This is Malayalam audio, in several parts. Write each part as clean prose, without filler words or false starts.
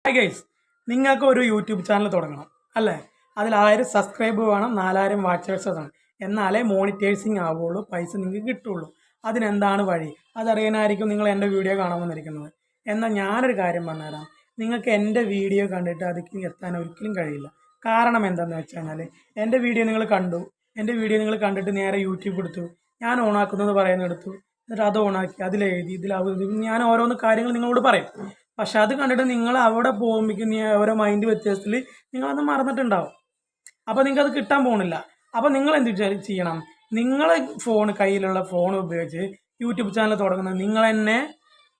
ഹായ് ഗൈസ്, നിങ്ങൾക്ക് ഒരു യൂട്യൂബ് ചാനൽ തുടങ്ങണം അല്ലേ? അതിൽ 1000 സബ്സ്ക്രൈബ് വേണം, 4000 വാച്ചേഴ്സ് വേണം. എന്നാലേ മോണിറ്റൈസിങ് ആവുള്ളൂ, പൈസ നിങ്ങൾക്ക് കിട്ടുള്ളൂ. അതിനെന്താണ് വഴി? അതറിയാനായിരിക്കും നിങ്ങൾ എൻ്റെ വീഡിയോ കാണാൻ വന്നിരിക്കുന്നത്. എന്നാൽ ഞാനൊരു കാര്യം പറഞ്ഞുതരാം. നിങ്ങൾക്ക് എൻ്റെ വീഡിയോ കണ്ടിട്ട് അതിലേക്ക് എത്താൻ ഒരിക്കലും കഴിയില്ല. കാരണം എന്താണെന്ന് വെച്ച് കഴിഞ്ഞാൽ, എൻ്റെ വീഡിയോ നിങ്ങൾ കണ്ടിട്ട് നേരെ യൂട്യൂബ് എടുത്തു, ഞാൻ ഓണാക്കുന്നത് പറയുന്നെടുത്തു, എന്നിട്ട് അത് ഓണാക്കി അതിലെഴുതി ഇതിലാവുന്നത് ഞാൻ ഓരോന്ന് കാര്യങ്ങൾ നിങ്ങളോട് പറയും. പക്ഷെ അത് കണ്ടിട്ട് നിങ്ങൾ അവിടെ പോകുമ്പോഴേക്കും ഓരോ മൈൻഡ് വ്യത്യാസത്തിൽ നിങ്ങളത് മറന്നിട്ടുണ്ടാവും. അപ്പോൾ നിങ്ങൾക്കത് കിട്ടാൻ പോകുന്നില്ല. അപ്പോൾ നിങ്ങൾ എന്ത് ചെയ്യണം? നിങ്ങളെ കയ്യിലുള്ള ഫോൺ ഉപയോഗിച്ച് യൂട്യൂബ് ചാനൽ തുടങ്ങുന്നത് നിങ്ങൾ തന്നെ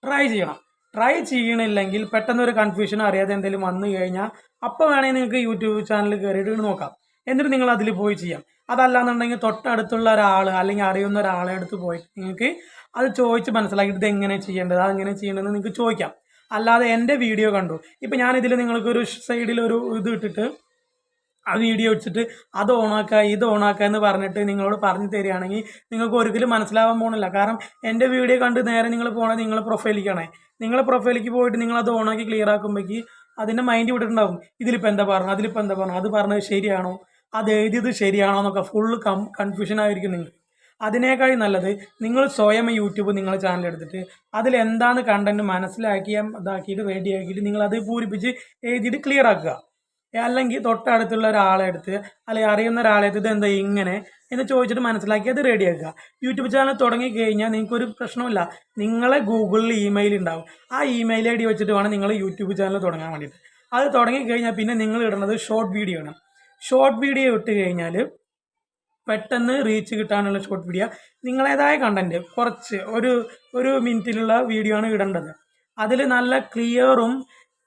ട്രൈ ചെയ്യണം. ട്രൈ ചെയ്യണില്ലെങ്കിൽ പെട്ടെന്നൊരു കൺഫ്യൂഷൻ അറിയാതെ എന്തെങ്കിലും വന്നു കഴിഞ്ഞാൽ അപ്പോൾ വേണമെങ്കിൽ നിങ്ങൾക്ക് യൂട്യൂബ് ചാനൽ കയറിയിട്ട് നോക്കാം. എന്നിട്ട് നിങ്ങൾ അതിൽ പോയി ചെയ്യാം. അതല്ലാന്നുണ്ടെങ്കിൽ തൊട്ടടുത്തുള്ള ഒരാൾ അല്ലെങ്കിൽ അറിയുന്ന ഒരാളെ അടുത്ത് പോയിട്ട് നിങ്ങൾക്ക് അത് ചോദിച്ച് മനസ്സിലാക്കിയിട്ട് ഇത് എങ്ങനെ ചെയ്യേണ്ടത്, അതെങ്ങനെ ചെയ്യേണ്ടതെന്ന് നിങ്ങൾക്ക് ചോദിക്കാം. അല്ലാതെ എൻ്റെ വീഡിയോ കണ്ടു, ഇപ്പം ഞാനിതിൽ നിങ്ങൾക്കൊരു സൈഡിൽ ഒരു ഇത് ഇട്ടിട്ട് ആ വീഡിയോ വെച്ചിട്ട് അത് ഓണാക്കുക ഇത് ഓണാക്കുക എന്ന് പറഞ്ഞിട്ട് നിങ്ങളോട് പറഞ്ഞു തരികയാണെങ്കിൽ നിങ്ങൾക്ക് ഒരിക്കലും മനസ്സിലാവാൻ പോകുന്നില്ല. കാരണം എൻ്റെ വീഡിയോ കണ്ട് നേരെ നിങ്ങൾ പോകണത് നിങ്ങളെ പ്രൊഫൈലിലേക്കാണ്. നിങ്ങളെ പ്രൊഫൈലിലേക്ക് പോയിട്ട് നിങ്ങളത് ഓണാക്കി ക്ലിയർ ആക്കുമ്പോഴേക്ക് അതിൻ്റെ മൈൻഡ് വിട്ടിട്ടുണ്ടാവും. ഇതിലിപ്പോൾ എന്താ പറഞ്ഞു, അതിലിപ്പോൾ എന്താ പറഞ്ഞു, അത് പറഞ്ഞത് ശരിയാണോ, അത് എഴുതിയത് ശരിയാണോ എന്നൊക്കെ ഫുള്ള് കൺഫ്യൂഷൻ ആയിരിക്കും നിങ്ങൾക്ക്. അതിനേക്കാൾ നല്ലത് നിങ്ങൾ സ്വയം യൂട്യൂബ് നിങ്ങളുടെ ചാനൽ എടുത്തിട്ട് അതിലെന്താണ് കണ്ടന്റ് ഇതാക്കിയിട്ട് റെഡി ആക്കിയിട്ട് നിങ്ങൾ അത് പൂരിപ്പിച്ച് എഴുതിയിട്ട് ക്ലിയർ ആക്കുക. അല്ലെങ്കിൽ തൊട്ടടുത്തുള്ള ഒരാളെ അടുത്ത് അല്ലെങ്കിൽ അറിയുന്ന ഒരാളെ അടുത്ത് എന്താ ഇങ്ങനെ എന്ന് ചോദിച്ചിട്ട് മനസ്സിലാക്കി അത് റെഡിയാക്കുക. യൂട്യൂബ് ചാനൽ തുടങ്ങിക്കഴിഞ്ഞാൽ നിങ്ങൾക്കൊരു പ്രശ്നമില്ല. നിങ്ങളെ ഗൂഗിളിൽ ഇമെയിൽ ഉണ്ടാവും. ആ ഇമെയിൽ ID വെച്ചിട്ട് വേണം നിങ്ങൾ യൂട്യൂബ് ചാനൽ തുടങ്ങാൻ വേണ്ടിയിട്ട്. അത് തുടങ്ങിക്കഴിഞ്ഞാൽ പിന്നെ നിങ്ങൾ ഇടുന്നത് ഷോർട്ട് വീഡിയോ ആണ്. ഷോർട്ട് വീഡിയോ ഇട്ട് കഴിഞ്ഞാൽ പെട്ടെന്ന് റീച്ച് കിട്ടാനുള്ള ഷോർട്ട് വീഡിയോ നിങ്ങളേതായ കണ്ടൻറ്റ് കുറച്ച് ഒരു മിനിറ്റിലുള്ള വീഡിയോ ആണ് ഇടേണ്ടത്. അതിൽ നല്ല ക്ലിയറും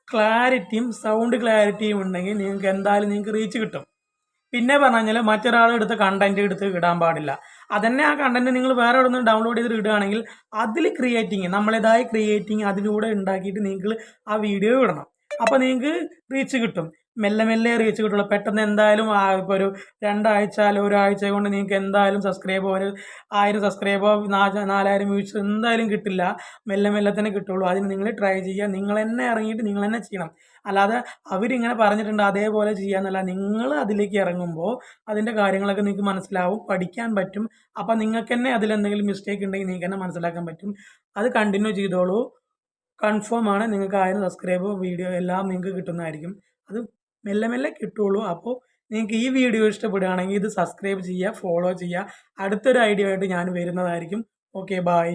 ക്ലാരിറ്റിയും സൗണ്ട് ക്ലാരിറ്റിയും ഉണ്ടെങ്കിൽ നിങ്ങൾക്ക് റീച്ച് കിട്ടും. പിന്നെ പറഞ്ഞു കഴിഞ്ഞാൽ മറ്റൊരാളെടുത്ത് കണ്ടൻറ്റ് എടുത്ത് ഇടാൻ പാടില്ല. അതന്നെ ആ കണ്ടൻറ്റ് നിങ്ങൾ വേറെ എവിടെ നിന്ന് ഡൗൺലോഡ് ചെയ്തിട്ട് ഇടുകയാണെങ്കിൽ അതിൽ നമ്മളേതായ ക്രിയേറ്റിങ് അതിലൂടെ ഉണ്ടാക്കിയിട്ട് നിങ്ങൾ ആ വീഡിയോ ഇടണം. അപ്പോൾ നിങ്ങൾക്ക് റീച്ച് കിട്ടും. മെല്ലെ മെല്ലെ റീച്ച് കിട്ടുള്ളൂ. പെട്ടെന്ന് എന്തായാലും ഇപ്പോൾ ഒരു 2 ആഴ്ച അല്ലെങ്കിൽ ഒരാഴ്ച കൊണ്ട് നിങ്ങൾക്ക് എന്തായാലും ഒരു 1000 സബ്സ്ക്രൈബോ 4000 വ്യൂസ് എന്തായാലും കിട്ടില്ല. മെല്ലെ മെല്ലെ തന്നെ കിട്ടുള്ളൂ. അതിന് നിങ്ങൾ ട്രൈ ചെയ്യുക. നിങ്ങൾ തന്നെ ഇറങ്ങിയിട്ട് നിങ്ങൾ തന്നെ ചെയ്യണം. അല്ലാതെ അവരിങ്ങനെ പറഞ്ഞിട്ടുണ്ട് അതേപോലെ ചെയ്യാന്നല്ല. നിങ്ങൾ അതിലേക്ക് ഇറങ്ങുമ്പോൾ അതിൻ്റെ കാര്യങ്ങളൊക്കെ നിങ്ങൾക്ക് മനസ്സിലാവും, പഠിക്കാൻ പറ്റും. അപ്പം നിങ്ങൾക്ക് തന്നെ അതിലെന്തെങ്കിലും മിസ്റ്റേക്ക് ഉണ്ടെങ്കിൽ നിങ്ങൾക്ക് തന്നെ മനസ്സിലാക്കാൻ പറ്റും. അത് കണ്ടിന്യൂ ചെയ്തോളൂ. കൺഫേം ആണ്, നിങ്ങൾക്ക് 1000 സബ്സ്ക്രൈബ് വീഡിയോ എല്ലാം നിങ്ങൾക്ക് കിട്ടുന്നതായിരിക്കും. അത് മെല്ലെ മെല്ലെ കിട്ടുള്ളൂ. അപ്പോൾ നിങ്ങൾക്ക് ഈ വീഡിയോ ഇഷ്ടപ്പെടുകയാണെങ്കിൽ ഇത് സബ്സ്ക്രൈബ് ചെയ്യുക, ഫോളോ ചെയ്യുക. അടുത്തൊരു ഐഡിയ ആയിട്ട് ഞാൻ വരുന്നതായിരിക്കും. Okay, by.